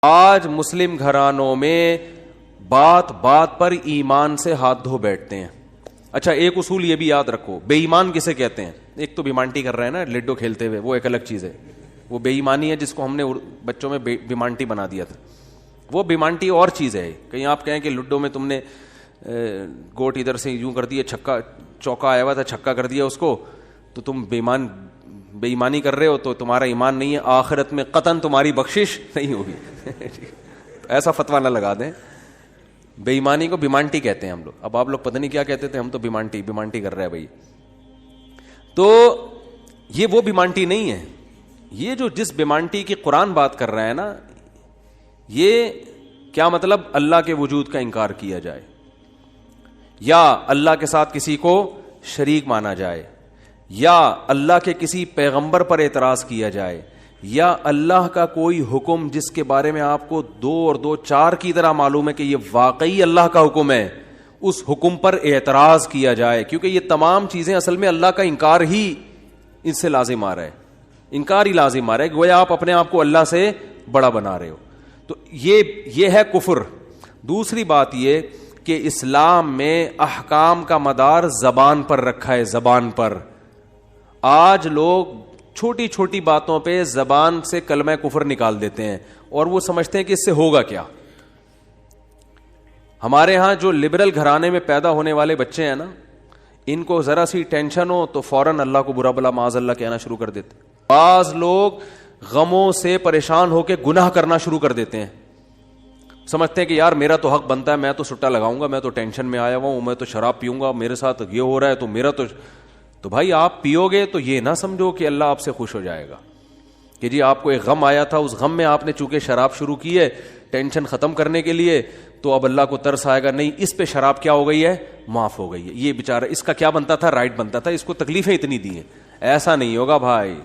آج مسلم گھرانوں میں بات بات پر ایمان سے ہاتھ دھو بیٹھتے ہیں. اچھا ایک اصول یہ بھی یاد رکھو, بے ایمان کسے کہتے ہیں؟ ایک تو بیمانٹی کر رہے ہیں نا لڈو کھیلتے ہوئے, وہ ایک الگ چیز ہے, وہ بے ایمانی ہے جس کو ہم نے بچوں میں بیمانٹی بنا دیا تھا. وہ بیمانٹی اور چیز ہے. کہیں آپ کہیں کہ لڈو میں تم نے گوٹ ادھر سے یوں کر دیا, چھکا چوکا آیا ہوا تھا چھکا کر دیا اس کو, تو تم بے ایمانی کر رہے ہو, تو تمہارا ایمان نہیں ہے, آخرت میں قطعاً تمہاری بخشش نہیں ہوگی. ایسا فتویٰ نہ لگا دیں. بے ایمانی کو بیمانٹی کہتے ہیں ہم لوگ. اب آپ لوگ پتہ نہیں کیا کہتے تھے, ہم تو بیمانٹی کر رہے ہیں بھائی. تو یہ وہ بیمانٹی نہیں ہے. یہ جو جس بیمانٹی کی قرآن بات کر رہا ہے نا, یہ کیا مطلب؟ اللہ کے وجود کا انکار کیا جائے, یا اللہ کے ساتھ کسی کو شریک مانا جائے, یا اللہ کے کسی پیغمبر پر اعتراض کیا جائے, یا اللہ کا کوئی حکم جس کے بارے میں آپ کو 2 اور 2 4 کی طرح معلوم ہے کہ یہ واقعی اللہ کا حکم ہے, اس حکم پر اعتراض کیا جائے. کیونکہ یہ تمام چیزیں اصل میں اللہ کا انکار ہی اس سے لازم آ رہا ہے, انکار ہی لازم آ رہا ہے, گویا آپ اپنے آپ کو اللہ سے بڑا بنا رہے ہو. تو یہ ہے کفر. دوسری بات یہ کہ اسلام میں احکام کا مدار زبان پر رکھا ہے, زبان پر. آج لوگ چھوٹی چھوٹی باتوں پہ زبان سے کلمہ کفر نکال دیتے ہیں, اور وہ سمجھتے ہیں کہ اس سے ہوگا کیا. ہمارے ہاں جو لبرل گھرانے میں پیدا ہونے والے بچے ہیں نا, ان کو ذرا سی ٹینشن ہو تو فوراً اللہ کو برا بلا معاذ اللہ کہنا شروع کر دیتے. بعض لوگ غموں سے پریشان ہو کے گناہ کرنا شروع کر دیتے ہیں, سمجھتے ہیں کہ یار میرا تو حق بنتا ہے, میں تو سٹا لگاؤں گا, میں تو ٹینشن میں آیا ہوا ہوں, میں تو شراب پیوں گا, میرے ساتھ یہ ہو رہا ہے تو میرا تو بھائی آپ پیو گے تو یہ نہ سمجھو کہ اللہ آپ سے خوش ہو جائے گا کہ جی آپ کو ایک غم آیا تھا, اس غم میں آپ نے چونکہ شراب شروع کی ہے ٹینشن ختم کرنے کے لیے, تو اب اللہ کو ترس آئے گا, نہیں اس پہ شراب کیا ہو گئی ہے, معاف ہو گئی ہے, یہ بیچارہ اس کا کیا بنتا تھا, رائٹ بنتا تھا, اس کو تکلیفیں اتنی دی ہیں. ایسا نہیں ہوگا بھائی,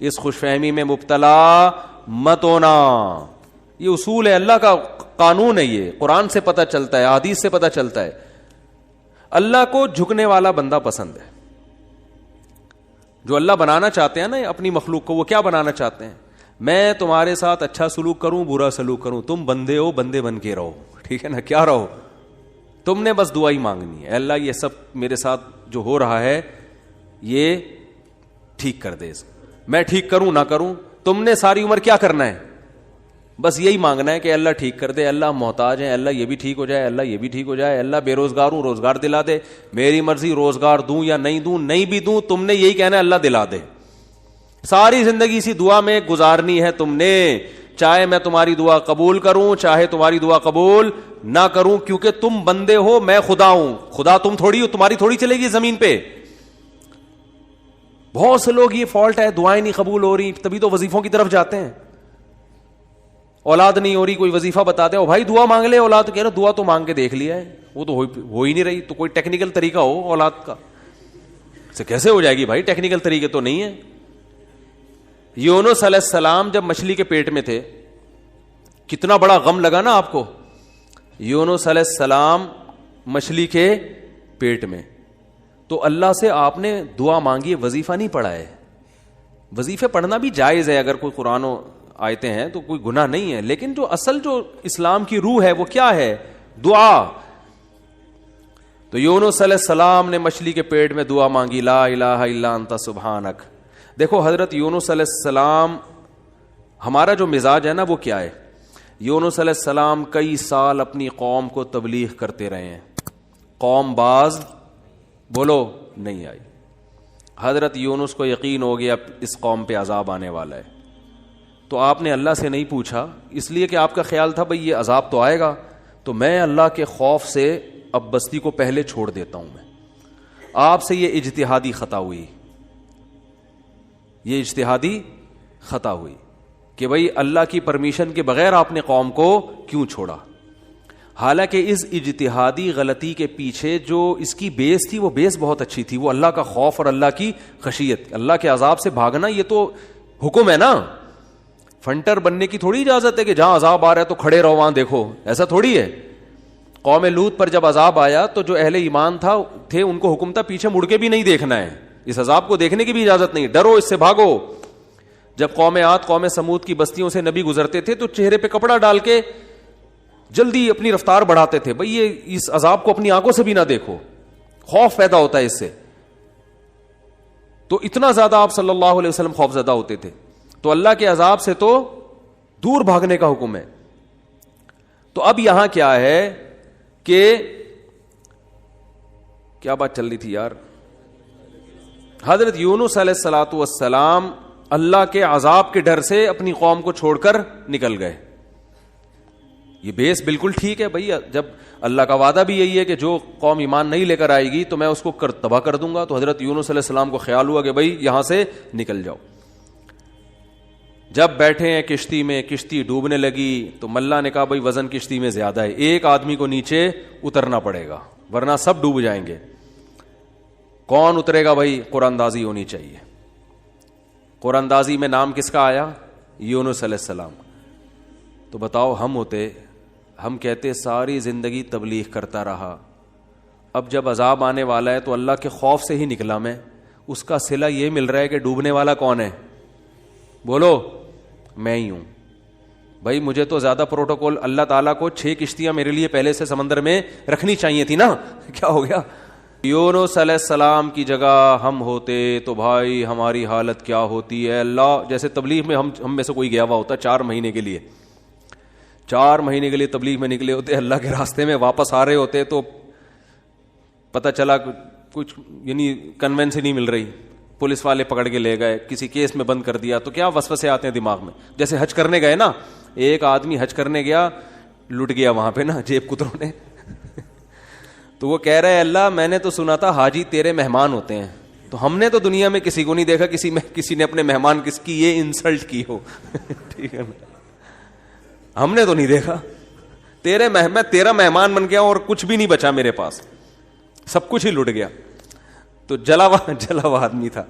اس خوش فہمی میں مبتلا مت ہونا. یہ اصول ہے, اللہ کا قانون ہے, یہ قرآن سے پتہ چلتا ہے, حدیث سے پتہ چلتا ہے. اللہ کو جھکنے والا بندہ پسند ہے. جو اللہ بنانا چاہتے ہیں نا اپنی مخلوق کو, وہ کیا بنانا چاہتے ہیں؟ میں تمہارے ساتھ اچھا سلوک کروں برا سلوک کروں, تم بندے ہو, بندے بن کے رہو, ٹھیک ہے نا, کیا رہو, تم نے بس دعا ہی مانگنی ہے, اللہ یہ سب میرے ساتھ جو ہو رہا ہے یہ ٹھیک کر دے, میں ٹھیک کروں نہ کروں, تم نے ساری عمر کیا کرنا ہے, بس یہی مانگنا ہے کہ اللہ ٹھیک کر دے, اللہ محتاج ہیں, اللہ یہ بھی ٹھیک ہو جائے, اللہ یہ بھی ٹھیک ہو جائے, اللہ بے روزگار ہوں روزگار دلا دے, میری مرضی روزگار دوں یا نہیں دوں, نہیں بھی دوں تم نے یہی کہنا ہے اللہ دلا دے. ساری زندگی اسی دعا میں گزارنی ہے تم نے, چاہے میں تمہاری دعا قبول کروں چاہے تمہاری دعا قبول نہ کروں, کیونکہ تم بندے ہو, میں خدا ہوں, خدا تم تھوڑی ہو, تمہاری تھوڑی چلے گی زمین پہ. بہت سے لوگ یہ فالٹ ہے, دعائیں نہیں قبول ہو رہی تبھی تو وظیفوں کی طرف جاتے ہیں. اولاد نہیں ہو رہی, کوئی وظیفہ بتا دے, او بھائی دعا مانگ لے, اولاد کہہ رہے دعا تو مانگ کے دیکھ لیا ہے, وہ تو ہو ہی نہیں رہی, تو کوئی ٹیکنیکل طریقہ ہو اولاد کا, سے کیسے ہو جائے گی بھائی, ٹیکنیکل طریقے تو نہیں ہے. یونس علیہ السلام جب مچھلی کے پیٹ میں تھے, کتنا بڑا غم لگا نا آپ کو. یونس علیہ السلام مچھلی کے پیٹ میں, تو اللہ سے آپ نے دعا مانگی, وظیفہ نہیں پڑھا ہے. وظیفے پڑھنا بھی جائز ہے, اگر کوئی قرآن آیتیں ہیں تو کوئی گناہ نہیں ہے, لیکن جو اصل جو اسلام کی روح ہے وہ کیا ہے, دعا. تو یونس علیہ السلام نے مچھلی کے پیٹ میں دعا مانگی, لا الہ الا انت سبحانک. دیکھو حضرت یونس علیہ السلام, ہمارا جو مزاج ہے نا وہ کیا ہے, یونس علیہ السلام کئی سال اپنی قوم کو تبلیغ کرتے رہے ہیں, قوم باز بولو نہیں آئی. حضرت یونس کو یقین ہو گیا اس قوم پہ عذاب آنے والا ہے, تو آپ نے اللہ سے نہیں پوچھا, اس لیے کہ آپ کا خیال تھا بھئی یہ عذاب تو آئے گا, تو میں اللہ کے خوف سے اب بستی کو پہلے چھوڑ دیتا ہوں. میں آپ سے یہ اجتہادی خطا ہوئی, یہ اجتہادی خطا ہوئی کہ بھئی اللہ کی پرمیشن کے بغیر آپ نے قوم کو کیوں چھوڑا. حالانکہ اس اجتہادی غلطی کے پیچھے جو اس کی بیس تھی وہ بیس بہت اچھی تھی, وہ اللہ کا خوف اور اللہ کی خشیت. اللہ کے عذاب سے بھاگنا یہ تو حکم ہے نا, فنٹر بننے کی تھوڑی اجازت ہے کہ جہاں عذاب آ رہا ہے تو کھڑے رہو وہاں دیکھو, ایسا تھوڑی ہے. قوم لوط پر جب عذاب آیا تو جو اہل ایمان تھے ان کو حکم تھا پیچھے مڑ کے بھی نہیں دیکھنا ہے, اس عذاب کو دیکھنے کی بھی اجازت نہیں, ڈرو اس سے بھاگو. جب قوم عاد قوم سمود کی بستیوں سے نبی گزرتے تھے تو چہرے پہ کپڑا ڈال کے جلدی اپنی رفتار بڑھاتے تھے. بھئی یہ اس عذاب کو اپنی آنکھوں سے بھی نہ دیکھو, خوف پیدا ہوتا ہے اس سے. تو اتنا زیادہ آپ صلی اللہ علیہ وسلم خوف زدہ ہوتے تھے. تو اللہ کے عذاب سے تو دور بھاگنے کا حکم ہے. تو اب یہاں کیا ہے کہ کیا بات چل رہی تھی یار, حضرت یونس علیہ الصلوۃ والسلام اللہ کے عذاب کے ڈر سے اپنی قوم کو چھوڑ کر نکل گئے. یہ بیس بالکل ٹھیک ہے بھائی, جب اللہ کا وعدہ بھی یہی ہے کہ جو قوم ایمان نہیں لے کر آئے گی تو میں اس کو تباہ کر دوں گا. تو حضرت یونس علیہ السلام کو خیال ہوا کہ بھائی یہاں سے نکل جاؤ. جب بیٹھے ہیں کشتی میں, کشتی ڈوبنے لگی تو ملا نے کہا بھائی وزن کشتی میں زیادہ ہے, ایک آدمی کو نیچے اترنا پڑے گا ورنہ سب ڈوب جائیں گے. کون اترے گا بھائی؟ قرآن اندازی ہونی چاہیے. قرآن اندازی میں نام کس کا آیا؟ یونس علیہ السلام. تو بتاؤ ہم ہوتے, ہم کہتے ساری زندگی تبلیغ کرتا رہا, اب جب عذاب آنے والا ہے تو اللہ کے خوف سے ہی نکلا میں, اس کا صلہ یہ مل رہا ہے کہ ڈوبنے والا کون ہے؟ بولو, میں ہی ہوں. بھائی مجھے تو زیادہ پروٹوکول, اللہ تعالیٰ کو 6 کشتیاں میرے لیے پہلے سے سمندر میں رکھنی چاہیے تھی نا, کیا ہو گیا؟ یونس علیہ السلام کی جگہ ہم ہوتے تو بھائی ہماری حالت کیا ہوتی ہے. اللہ جیسے تبلیغ میں ہم میں سے کوئی گیا ہوا ہوتا 4 مہینے کے لیے, 4 مہینے کے لیے تبلیغ میں نکلے ہوتے, اللہ کے راستے میں واپس آ رہے ہوتے تو پتہ چلا کچھ یعنی کنوینس ہی نہیں مل رہی, پولیس والے پکڑ کے لے گئے, کسی کیس میں بند کر دیا, تو کیا وسوسے آتے ہیں دماغ میں. جیسے حج کرنے گئے نا, ایک آدمی حج کرنے گیا, لٹ گیا وہاں پہ نا جیب کتروں نے تو وہ کہہ رہا ہے اللہ میں نے تو سنا تھا حاجی تیرے مہمان ہوتے ہیں, تو ہم نے تو دنیا میں کسی کو نہیں دیکھا کسی نے اپنے مہمان کس کی یہ انسلٹ کی ہو ٹھیک ہے نا, ہم نے تو نہیں دیکھا. میں تیرا مہمان بن گیا اور کچھ بھی نہیں بچا میرے پاس, سب کچھ ہی لٹ گیا. تو جلا ہوا آدمی تھا.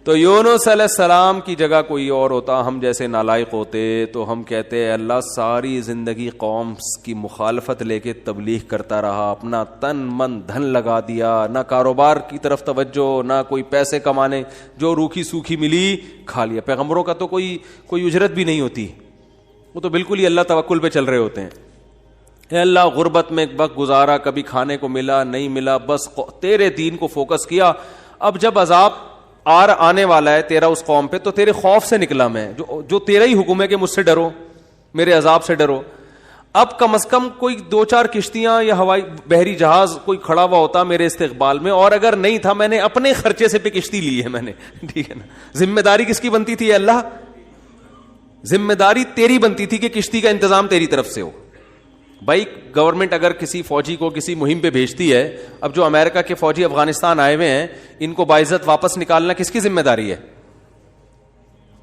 تو یونس علیہ السلام کی جگہ کوئی اور ہوتا, ہم جیسے نالائق ہوتے تو ہم کہتے اللہ ساری زندگی قوم کی مخالفت لے کے تبلیغ کرتا رہا, اپنا تن من دھن لگا دیا, نہ کاروبار کی طرف توجہ, نہ کوئی پیسے کمانے, جو روکھی سوکھی ملی کھا لیا. پیغمبروں کا تو کوئی اجرت بھی نہیں ہوتی, وہ تو بالکل ہی اللہ توکل پہ چل رہے ہوتے ہیں. اے اللہ غربت میں وقت گزارا, کبھی کھانے کو ملا نہیں ملا, بس تیرے دین کو فوکس کیا. اب جب عذاب آنے والا ہے تیرا اس قوم پہ تو تیرے خوف سے نکلا میں, جو تیرا ہی حکم ہے کہ مجھ سے ڈرو, میرے عذاب سے ڈرو. اب کم از کم کوئی 2-4 کشتیاں یا ہوائی بحری جہاز کوئی کھڑا ہوا ہوتا میرے استقبال میں, اور اگر نہیں تھا میں نے اپنے خرچے سے پہ کشتی لی ہے میں نے, ٹھیک ہے نا. ذمہ داری کس کی بنتی تھی اللہ؟ ذمہ داری تیری بنتی تھی کہ کشتی کا انتظام تیری طرف سے ہو. بھائی گورنمنٹ اگر کسی فوجی کو کسی مہم پہ بھیجتی ہے, اب جو امریکہ کے فوجی افغانستان آئے ہوئے ہیں ان کو باعزت واپس نکالنا کس کی ذمہ داری ہے؟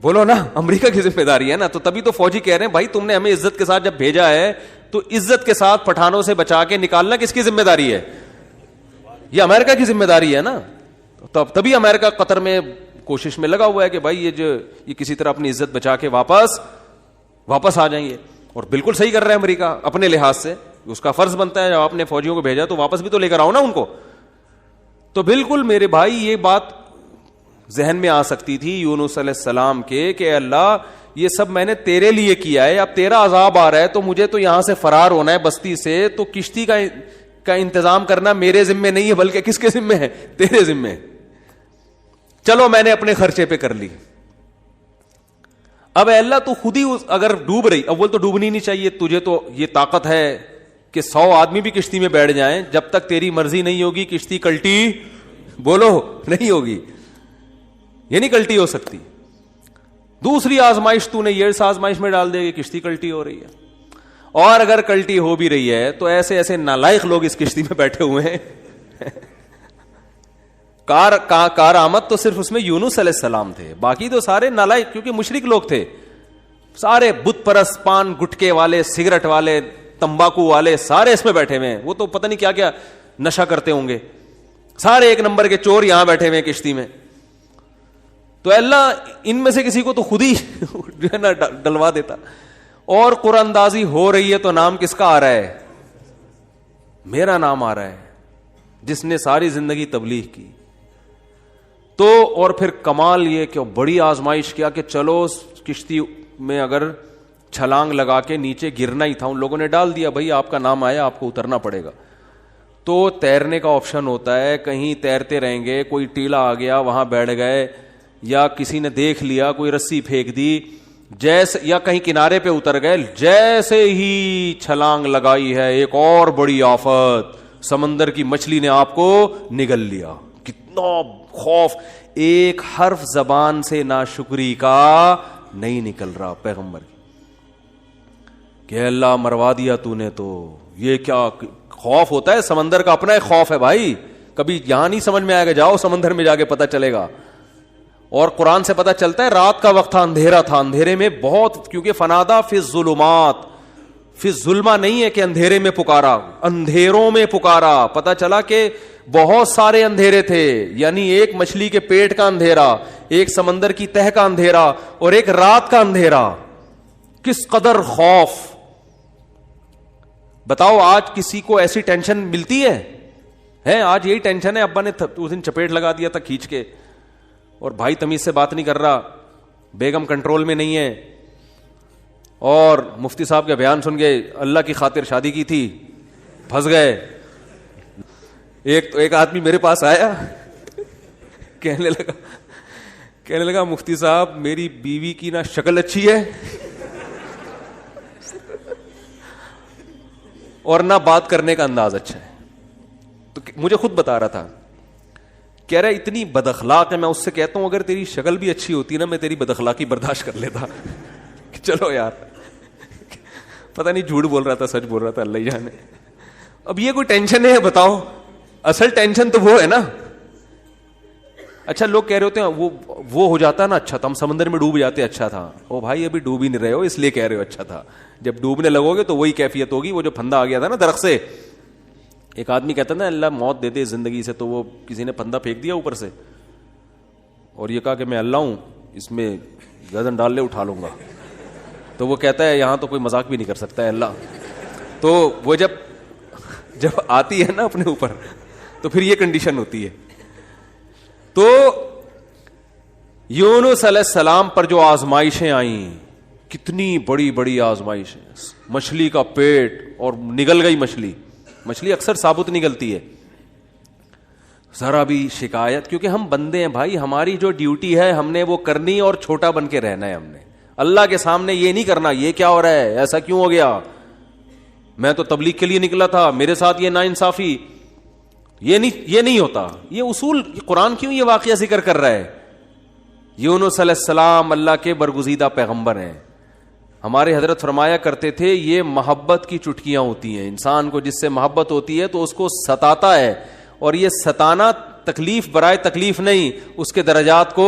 بولو نا, امریکہ کی ذمہ داری ہے نا. تو تبھی تو فوجی کہہ رہے ہیں بھائی تم نے ہمیں عزت کے ساتھ جب بھیجا ہے تو عزت کے ساتھ پٹھانوں سے بچا کے نکالنا کس کی ذمہ داری ہے؟ یہ امریکہ کی ذمہ داری ہے نا. تبھی امریکہ قطر میں کوشش میں لگا ہوا ہے کہ بھائی یہ کسی طرح اپنی عزت بچا کے واپس آ جائیں گے. اور بالکل صحیح کر رہا ہے امریکہ اپنے لحاظ سے, اس کا فرض بنتا ہے جب آپ نے فوجیوں کو بھیجا تو واپس بھی تو لے کر آؤ نا ان کو. تو بالکل میرے بھائی یہ بات ذہن میں آ سکتی تھی یونس علیہ السلام کے کہ اللہ یہ سب میں نے تیرے لیے کیا ہے, اب تیرا عذاب آ رہا ہے تو مجھے تو یہاں سے فرار ہونا ہے بستی سے, تو کشتی کا انتظام کرنا میرے ذمے نہیں ہے بلکہ کس کے ذمے ہے؟ تیرے ذمے. چلو میں نے اپنے خرچے پہ کر لی. اب اے اللہ تو خود ہی اگر ڈوب رہی, اول تو ڈوبنی نہیں چاہیے, تجھے تو یہ طاقت ہے کہ 100 آدمی بھی کشتی میں بیٹھ جائیں, جب تک تیری مرضی نہیں ہوگی کشتی کلٹی بولو نہیں ہوگی, یہ نہیں کلٹی ہو سکتی. دوسری آزمائش تو نے یہ آزمائش میں ڈال دے گی, کشتی کلٹی ہو رہی ہے. اور اگر کلٹی ہو بھی رہی ہے تو ایسے نالائق لوگ اس کشتی میں بیٹھے ہوئے ہیں کار آمد تو صرف اس میں یونس علیہ السلام تھے, باقی تو سارے نالائق کیونکہ مشرک لوگ تھے, سارے بت پرست, پان گٹکے والے, سگریٹ والے, تمباکو والے, سارے اس میں بیٹھے ہوئے ہیں. وہ تو پتہ نہیں کیا کیا نشہ کرتے ہوں گے, سارے ایک نمبر کے چور یہاں بیٹھے ہوئے ہیں کشتی میں. تو اللہ ان میں سے کسی کو تو خود ہی جو ہے نا ڈلوا دیتا. اور قرآن اندازی ہو رہی ہے تو نام کس کا آ رہا ہے؟ میرا نام آ رہا ہے, جس نے ساری زندگی تبلیغ کی. تو اور پھر کمال یہ کہ بڑی آزمائش کیا کہ چلو کشتی میں اگر چھلانگ لگا کے نیچے گرنا ہی تھا, ان لوگوں نے ڈال دیا, بھائی آپ کا نام آیا, آپ کو اترنا پڑے گا. تو تیرنے کا آپشن ہوتا ہے, کہیں تیرتے رہیں گے, کوئی ٹیلا آ گیا وہاں بیٹھ گئے, یا کسی نے دیکھ لیا کوئی رسی پھینک دی, جیسے یا کہیں کنارے پہ اتر گئے, جیسے ہی چھلانگ لگائی ہے ایک اور بڑی آفت, سمندر کی مچھلی نے آپ کو نگل لیا. کتنا خوف, ایک حرف زبان سے ناشکری کا نہیں نکل رہا پیغمبر کی کہ اللہ مروا دیا تو نے. تو یہ کیا خوف ہوتا ہے, سمندر کا اپنا ایک خوف ہے بھائی, کبھی یہاں نہیں سمجھ میں آئے گا, جاؤ سمندر میں جا کے پتہ چلے گا. اور قرآن سے پتہ چلتا ہے رات کا وقت تھا, اندھیرا تھا, اندھیرے میں بہت, کیونکہ فنادا فی الظلمات, فی الظلمہ نہیں ہے کہ اندھیرے میں پکارا, اندھیروں میں پکارا. پتہ چلا کہ بہت سارے اندھیرے تھے, یعنی ایک مچھلی کے پیٹ کا اندھیرا, ایک سمندر کی تہ کا اندھیرا, اور ایک رات کا اندھیرا. کس قدر خوف. بتاؤ آج کسی کو ایسی ٹینشن ملتی ہے؟ آج یہی ٹینشن ہے, ابا نے اس دن چپیٹ لگا دیا تھا کھینچ کے, اور بھائی تمیز سے بات نہیں کر رہا, بیگم کنٹرول میں نہیں ہے, اور مفتی صاحب کا بیان سن گئے, اللہ کی خاطر شادی کی تھی, پھنس گئے. ایک آدمی میرے پاس آیا, کہنے لگا مفتی صاحب میری بیوی کی نہ شکل اچھی ہے اور نہ بات کرنے کا انداز اچھا ہے. تو مجھے خود بتا رہا تھا, کہہ رہا اتنی بد اخلاق ہے. میں اس سے کہتا ہوں اگر تیری شکل بھی اچھی ہوتی نا, میں تیری بد اخلاقی برداشت کر لیتا. چلو یار, پتہ نہیں جھوٹ بول رہا تھا سچ بول رہا تھا, اللہ ہی جانے. اب یہ کوئی ٹینشن ہے بتاؤ؟ اصل ٹینشن تو وہ ہے نا. اچھا لوگ کہہ رہے ہوتے ہیں وہ ہو جاتا نا اچھا تھا, ہم سمندر میں ڈوب جاتے اچھا تھا. او بھائی ابھی ڈوب ہی نہیں رہے ہو اس لیے کہہ رہے ہو اچھا تھا. جب ڈوبنے لگو گے تو وہی کیفیت ہوگی. وہ جو پھندا آ گیا تھا نا درخت سے, ایک آدمی کہتا نا اللہ موت دے دے زندگی سے, تو وہ کسی نے پھندا پھینک دیا اوپر سے اور یہ کہا کہ میں اللہ ہوں, اس میں گردن ڈال لے اٹھا لوں گا. تو وہ کہتا ہے یہاں تو کوئی مذاق بھی نہیں کر سکتا ہے اللہ. تو وہ جب آتی ہے نا اپنے اوپر تو پھر یہ کنڈیشن ہوتی ہے. تو یونس علیہ السلام پر جو آزمائشیں آئیں, کتنی بڑی بڑی آزمائشیں, مچھلی کا پیٹ اور نگل گئی مچھلی اکثر ثابت نکلتی ہے. ذرا بھی شکایت, کیونکہ ہم بندے ہیں بھائی, ہماری جو ڈیوٹی ہے ہم نے وہ کرنی اور چھوٹا بن کے رہنا ہے. ہم نے اللہ کے سامنے یہ نہیں کرنا یہ کیا ہو رہا ہے, ایسا کیوں ہو گیا, میں تو تبلیغ کے لیے نکلا تھا, میرے ساتھ یہ ناانصافی. یہ نہیں ہوتا. یہ اصول قرآن کیوں یہ واقعہ ذکر کر رہا ہے؟ یونس علیہ السلام اللہ کے برگزیدہ پیغمبر ہیں. ہمارے حضرت فرمایا کرتے تھے یہ محبت کی چٹکیاں ہوتی ہیں. انسان کو جس سے محبت ہوتی ہے تو اس کو ستاتا ہے, اور یہ ستانا تکلیف برائے تکلیف نہیں, اس کے درجات کو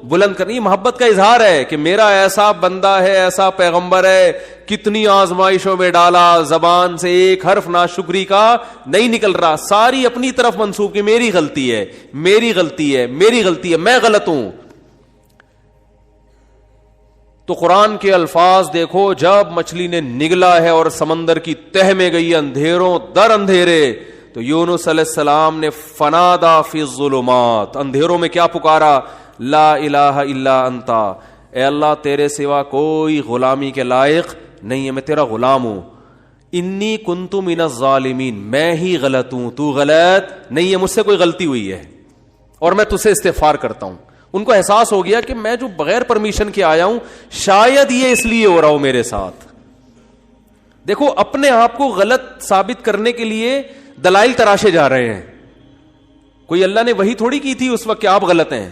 بلند کرنی محبت کا اظہار ہے کہ میرا ایسا بندہ ہے, ایسا پیغمبر ہے, کتنی آزمائشوں میں ڈالا, زبان سے ایک حرف ناشکری کا نہیں نکل رہا, ساری اپنی طرف منسوب کہ میری غلطی ہے, میری غلطی ہے, میری غلطی ہے, میں غلط ہوں. تو قرآن کے الفاظ دیکھو, جب مچھلی نے نگلا ہے اور سمندر کی تہ میں گئی اندھیروں در اندھیرے, تو یونس علیہ السلام نے فنادا فی الظلمات, اندھیروں میں کیا پکارا, لا الہ الا انتا, اے اللہ تیرے سوا کوئی غلامی کے لائق نہیں ہے, میں تیرا غلام ہوں. انی کنت من الظالمین, میں ہی غلط ہوں, تو غلط نہیں ہے, مجھ سے کوئی غلطی ہوئی ہے اور میں تجھ سے استغفار کرتا ہوں. ان کو احساس ہو گیا کہ میں جو بغیر پرمیشن کے آیا ہوں, شاید یہ اس لیے ہو رہا ہو میرے ساتھ. دیکھو اپنے آپ کو غلط ثابت کرنے کے لیے دلائل تراشے جا رہے ہیں. کوئی اللہ نے وہی تھوڑی کی تھی اس وقت کہ آپ غلط ہیں.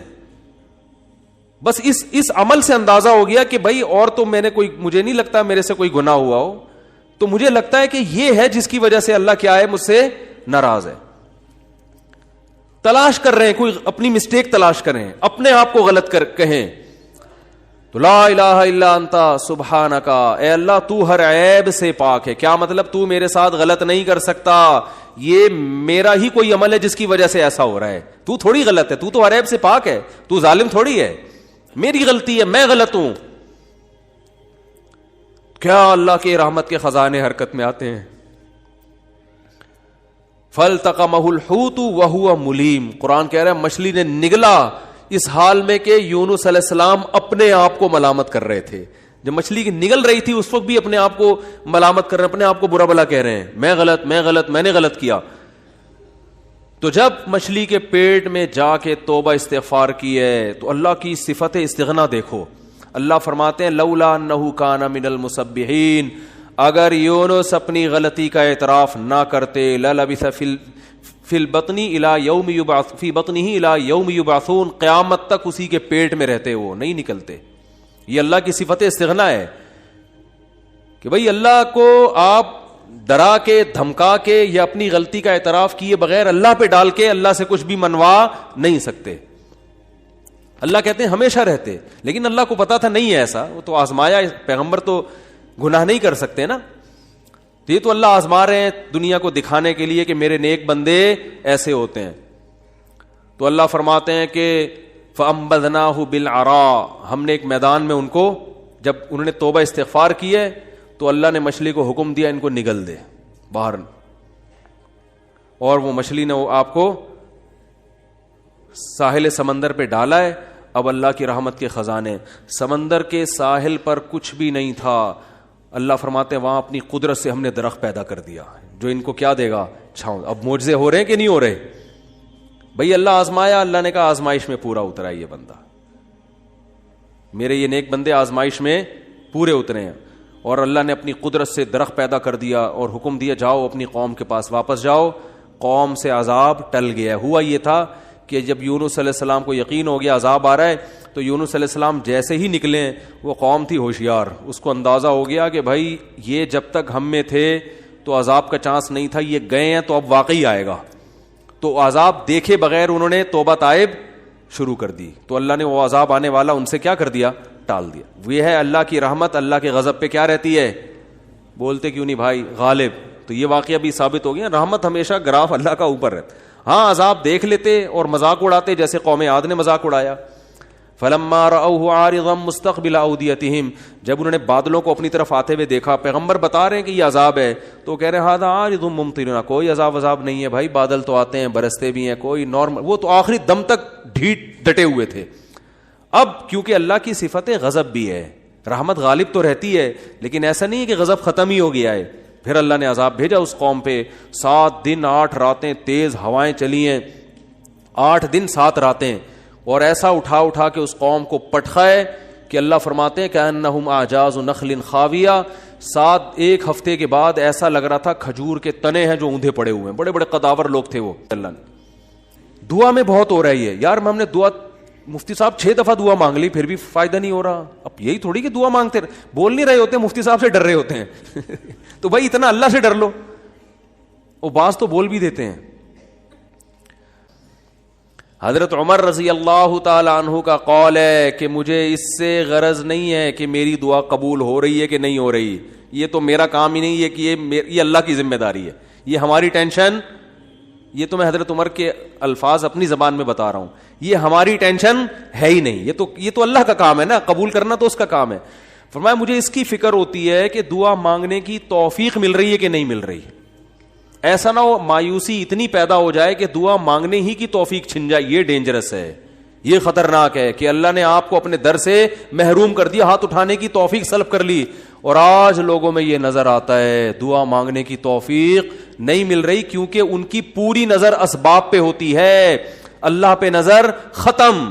بس اس عمل سے اندازہ ہو گیا کہ بھائی اور تو میں نے مجھے نہیں لگتا میرے سے کوئی گناہ ہوا ہو, تو مجھے لگتا ہے کہ یہ ہے جس کی وجہ سے اللہ کیا ہے, مجھ سے ناراض ہے. تلاش کر رہے ہیں, کوئی اپنی مسٹیک تلاش کریں, اپنے آپ کو غلط کہیں. تو لا الہ الا انتا سبحانک, اے اللہ تو ہر عیب سے پاک ہے. کیا مطلب, تو میرے ساتھ غلط نہیں کر سکتا, یہ میرا ہی کوئی عمل ہے جس کی وجہ سے ایسا ہو رہا ہے. تو تھوڑی غلط ہے, تو ہر عیب سے پاک ہے, تو ظالم تھوڑی ہے, میری غلطی ہے, میں غلط ہوں. کیا اللہ کے رحمت کے خزانے حرکت میں آتے ہیں. فَالْتَقَمَهُ الْحُوتُ وَهُوَ مُلِيمٌ, قرآن کہہ رہا ہے مچھلی نے نگلا, اس حال میں کہ یونس علیہ السلام اپنے آپ کو ملامت کر رہے تھے. جب مچھلی کی نگل رہی تھی اس وقت بھی اپنے آپ کو ملامت کر رہے ہیں, اپنے آپ کو برا بلا کہہ رہے ہیں, میں غلط, میں نے غلط کیا. تو جب مچھلی کے پیٹ میں جا کے توبہ استغفار کی ہے تو اللہ کی صفت استغنا دیکھو. اللہ فرماتے ہیں لولا انہ کان من المسبحین, اگر یونس اپنی غلطی کا اعتراف نہ کرتے, للبث فی البطن الی یوم یبعث فی بطنہ الی یوم یبعثون, قیامت تک اسی کے پیٹ میں رہتے, وہ نہیں نکلتے. یہ اللہ کی صفت استغنا ہے کہ بھئی اللہ کو آپ ڈرا کے دھمکا کے یا اپنی غلطی کا اعتراف کیے بغیر اللہ پہ ڈال کے اللہ سے کچھ بھی منوا نہیں سکتے. اللہ کہتے ہیں ہمیشہ رہتے, لیکن اللہ کو پتا تھا نہیں ہے ایسا, وہ تو آزمایا. پیغمبر تو گناہ نہیں کر سکتے نا, تو یہ تو اللہ آزما رہے ہیں دنیا کو دکھانے کے لیے کہ میرے نیک بندے ایسے ہوتے ہیں. تو اللہ فرماتے ہیں کہ فَأَنبَذْنَاهُ بِالْعَرَاءِ, ہم نے ایک میدان میں ان کو, جب انہوں نے توبہ استغفار کی ہے تو اللہ نے مچھلی کو حکم دیا ان کو نگل دے باہر, اور وہ مچھلی نے آپ کو ساحل سمندر پہ ڈالا ہے. اب اللہ کی رحمت کے خزانے, سمندر کے ساحل پر کچھ بھی نہیں تھا. اللہ فرماتے ہیں وہاں اپنی قدرت سے ہم نے درخت پیدا کر دیا جو ان کو کیا دے گا, چھاؤں. اب معجزے ہو رہے ہیں کہ نہیں ہو رہے؟ بھئی اللہ آزمایا, اللہ نے کہا آزمائش میں پورا اترا ہے یہ بندہ, میرے یہ نیک بندے آزمائش میں پورے اترے ہیں. اور اللہ نے اپنی قدرت سے درخت پیدا کر دیا اور حکم دیا جاؤ اپنی قوم کے پاس واپس جاؤ. قوم سے عذاب ٹل گیا. ہوا یہ تھا کہ جب یونس علیہ السلام کو یقین ہو گیا عذاب آ رہا ہے, تو یونس علیہ السلام جیسے ہی نکلے, وہ قوم تھی ہوشیار, اس کو اندازہ ہو گیا کہ بھائی یہ جب تک ہم میں تھے تو عذاب کا چانس نہیں تھا, یہ گئے ہیں تو اب واقعی آئے گا. تو عذاب دیکھے بغیر انہوں نے توبہ تائب شروع کر دی, تو اللہ نے وہ عذاب آنے والا ان سے کیا کر دیا, ٹال دیا. یہ ہے اللہ کی رحمت. اللہ کے غضب پہ کیا رہتی ہے, بولتے کیوں نہیں بھائی, غالب. تو یہ واقعہ بھی ثابت ہو گیا, رحمت ہمیشہ گراف اللہ کا اوپر ہے. ہاں عذاب دیکھ لیتے اور مذاق اڑاتے, جیسے قوم عاد نے مذاق اڑایا. فلما رأوه عارضا مستقبل اودیتهم, جب انہوں نے بادلوں کو اپنی طرف آتے ہوئے دیکھا, پیغمبر بتا رہے ہیں کہ یہ عذاب ہے, تو کہہ رہے ہیں ھذا عارض ممطرنا, کوئی عذاب نہیں ہے بھائی, بادل تو آتے ہیں برستے بھی ہیں, کوئی نارمل. وہ تو آخری دم تک ڈٹے ہوئے تھے. اب کیونکہ اللہ کی صفت غضب بھی ہے, رحمت غالب تو رہتی ہے, لیکن ایسا نہیں ہے کہ غضب ختم ہی ہو گیا ہے. پھر اللہ نے عذاب بھیجا اس قوم پہ. 7 دن 8 راتیں تیز ہوائیں چلی ہیں, 8 دن 7 راتیں, اور ایسا اٹھا کے اس قوم کو پٹخا ہے کہ اللہ فرماتے ہیں کہ انہم اعجاز نخل خاویہ. 1 ہفتے کے بعد ایسا لگ رہا تھا کھجور کے تنے ہیں جو اوندھے پڑے ہوئے ہیں, بڑے بڑے قداور لوگ تھے وہ. اللہ نے دعا میں بہت ہو رہی ہے یار, ہم نے دعا, مفتی صاحب 6 دفعہ دعا مانگ لی پھر بھی فائدہ نہیں ہو رہا. اب یہی تھوڑی کہ دعا مانگتے بول نہیں رہے ہوتے, مفتی صاحب سے ڈر رہے ہوتے ہیں. تو بھائی اتنا اللہ سے ڈر لو, وہ باز تو بول بھی دیتے ہیں. حضرت عمر رضی اللہ تعالی عنہ کا قول ہے کہ مجھے اس سے غرض نہیں ہے کہ میری دعا قبول ہو رہی ہے کہ نہیں ہو رہی, یہ تو میرا کام ہی نہیں ہے کہ یہ اللہ کی ذمہ داری ہے, یہ ہماری ٹینشن. یہ تو میں حضرت عمر کے الفاظ اپنی زبان میں بتا رہا ہوں, یہ ہماری ٹینشن ہے ہی نہیں, یہ تو اللہ کا کام ہے نا, قبول کرنا تو اس کا کام ہے. فرمایا مجھے اس کی فکر ہوتی ہے کہ دعا مانگنے کی توفیق مل رہی ہے کہ نہیں مل رہی. ایسا نہ ہو مایوسی اتنی پیدا ہو جائے کہ دعا مانگنے ہی کی توفیق چھن جائے. یہ ڈینجرس ہے, یہ خطرناک ہے کہ اللہ نے آپ کو اپنے در سے محروم کر دیا, ہاتھ اٹھانے کی توفیق سلب کر لی. اور آج لوگوں میں یہ نظر آتا ہے دعا مانگنے کی توفیق نہیں مل رہی, کیونکہ ان کی پوری نظر اسباب پہ ہوتی ہے, اللہ پہ نظر ختم.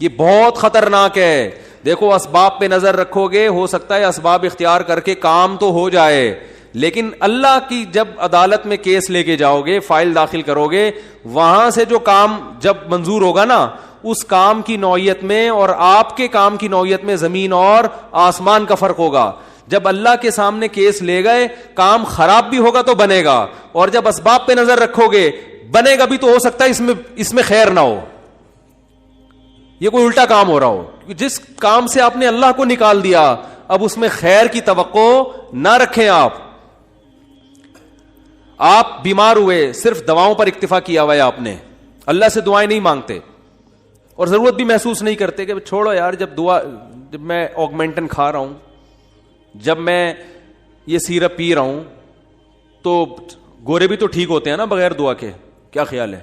یہ بہت خطرناک ہے. دیکھو اسباب پہ نظر رکھو گے, ہو سکتا ہے اسباب اختیار کر کے کام تو ہو جائے, لیکن اللہ کی جب عدالت میں کیس لے کے جاؤ گے, فائل داخل کرو گے, وہاں سے جو کام جب منظور ہوگا نا, اس کام کی نوعیت میں اور آپ کے کام کی نوعیت میں زمین اور آسمان کا فرق ہوگا. جب اللہ کے سامنے کیس لے گئے, کام خراب بھی ہوگا تو بنے گا, اور جب اسباب پہ نظر رکھو گے بنے گا بھی تو ہو سکتا ہے اس میں خیر نہ ہو, یہ کوئی الٹا کام ہو رہا ہو. جس کام سے آپ نے اللہ کو نکال دیا, اب اس میں خیر کی توقع نہ رکھیں. آپ بیمار ہوئے, صرف دواؤں پر اکتفا کیا ہوا ہے آپ نے, اللہ سے دعائیں نہیں مانگتے اور ضرورت بھی محسوس نہیں کرتے کہ چھوڑو یار, جب میں آگمنٹن کھا رہا ہوں, جب میں یہ سیرپ پی رہا ہوں, تو گورے بھی تو ٹھیک ہوتے ہیں نا بغیر دعا کے. کیا خیال ہے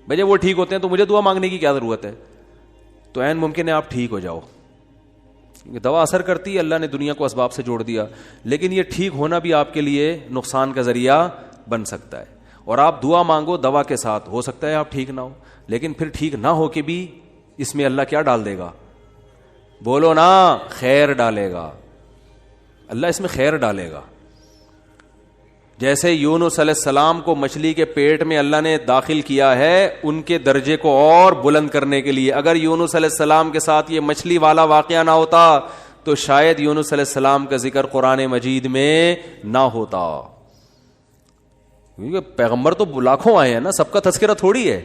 بھائی, جب وہ ٹھیک ہوتے ہیں تو مجھے دعا مانگنے کی کیا ضرورت ہے؟ تو عین ممکن ہے آپ ٹھیک ہو جاؤ. دوا اثر کرتی ہے, اللہ نے دنیا کو اسباب سے جوڑ دیا, لیکن یہ ٹھیک ہونا بھی آپ کے لیے نقصان کا ذریعہ بن سکتا ہے. اور آپ دعا مانگو دوا کے ساتھ, ہو سکتا ہے آپ ٹھیک نہ ہو, لیکن پھر ٹھیک نہ ہو کے بھی اس میں اللہ کیا ڈال دے گا؟ بولو نا, خیر ڈالے گا. اللہ اس میں خیر ڈالے گا. جیسے یونس علیہ السلام کو مچھلی کے پیٹ میں اللہ نے داخل کیا ہے ان کے درجے کو اور بلند کرنے کے لیے. اگر یونس علیہ السلام کے ساتھ یہ مچھلی والا واقعہ نہ ہوتا تو شاید یونس علیہ السلام کا ذکر قرآن مجید میں نہ ہوتا. کیونکہ پیغمبر تو لاکھوں آئے ہیں نا, سب کا تذکرہ تھوڑی ہے.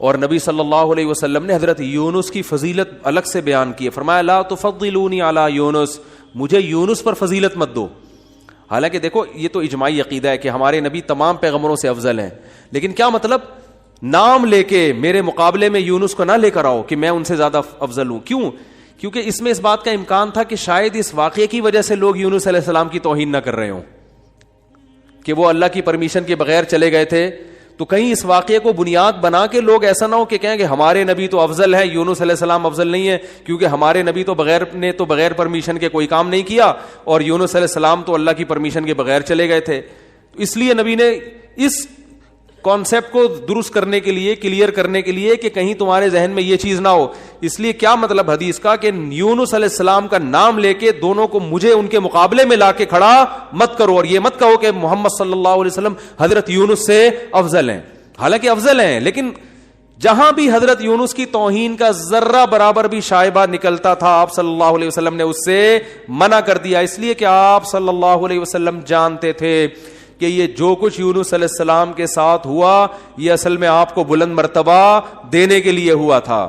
اور نبی صلی اللہ علیہ وسلم نے حضرت یونس کی فضیلت الگ سے بیان کی ہے. فرمایا لا تفضلونی علی یونس, مجھے یونس پر فضیلت مت دو. حالانکہ دیکھو یہ تو اجماعی عقیدہ ہے کہ ہمارے نبی تمام پیغمبروں سے افضل ہیں, لیکن کیا مطلب نام لے کے میرے مقابلے میں یونس کو نہ لے کر آؤ کہ میں ان سے زیادہ افضل ہوں. کیوں؟ کیونکہ اس میں اس بات کا امکان تھا کہ شاید اس واقعے کی وجہ سے لوگ یونس علیہ السلام کی توہین نہ کر رہے ہوں کہ وہ اللہ کی پرمیشن کے بغیر چلے گئے تھے. تو کہیں اس واقعے کو بنیاد بنا کے لوگ ایسا نہ ہو کہ کہیں کہ ہمارے نبی تو افضل ہے, یونس علیہ السلام افضل نہیں ہے, کیونکہ ہمارے نبی تو بغیر پرمیشن کے کوئی کام نہیں کیا اور یونس علیہ السلام تو اللہ کی پرمیشن کے بغیر چلے گئے تھے. اس لیے نبی نے اس کانسیپٹ کو درست کرنے کے لیے, کلیئر کرنے کے لیے کہ کہیں تمہارے ذہن میں یہ چیز نہ ہو, اس لیے کیا مطلب حدیث کا کہ یونس علیہ السلام کا نام لے کے دونوں کو مجھے ان کے مقابلے میں لا کے کھڑا مت کرو, اور یہ مت کہو کہ محمد صلی اللہ علیہ وسلم حضرت یونس سے افضل ہیں. حالانکہ افضل ہیں, لیکن جہاں بھی حضرت یونس کی توہین کا ذرہ برابر بھی شائبہ نکلتا تھا آپ صلی اللہ علیہ وسلم نے اس سے منع کر دیا. اس لیے کہ آپ صلی اللہ علیہ وسلم جانتے تھے کہ یہ جو کچھ یونس علیہ السلام کے ساتھ ہوا یہ اصل میں آپ کو بلند مرتبہ دینے کے لیے ہوا تھا,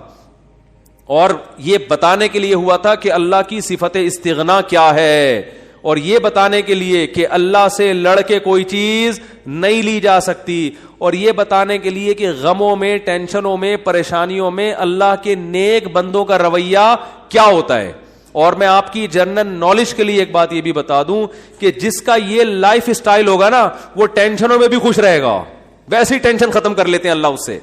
اور یہ بتانے کے لیے ہوا تھا کہ اللہ کی صفت استغنا کیا ہے, اور یہ بتانے کے لیے کہ اللہ سے لڑ کے کوئی چیز نہیں لی جا سکتی, اور یہ بتانے کے لیے کہ غموں میں, ٹینشنوں میں, پریشانیوں میں اللہ کے نیک بندوں کا رویہ کیا ہوتا ہے. اور میں آپ کی جنرل نالج کے لیے ایک بات یہ بھی بتا دوں کہ جس کا یہ لائف سٹائل ہوگا نا وہ ٹینشنوں میں بھی خوش رہے گا. ویسے ہی ٹینشن ختم کر لیتے ہیں اللہ اس سے.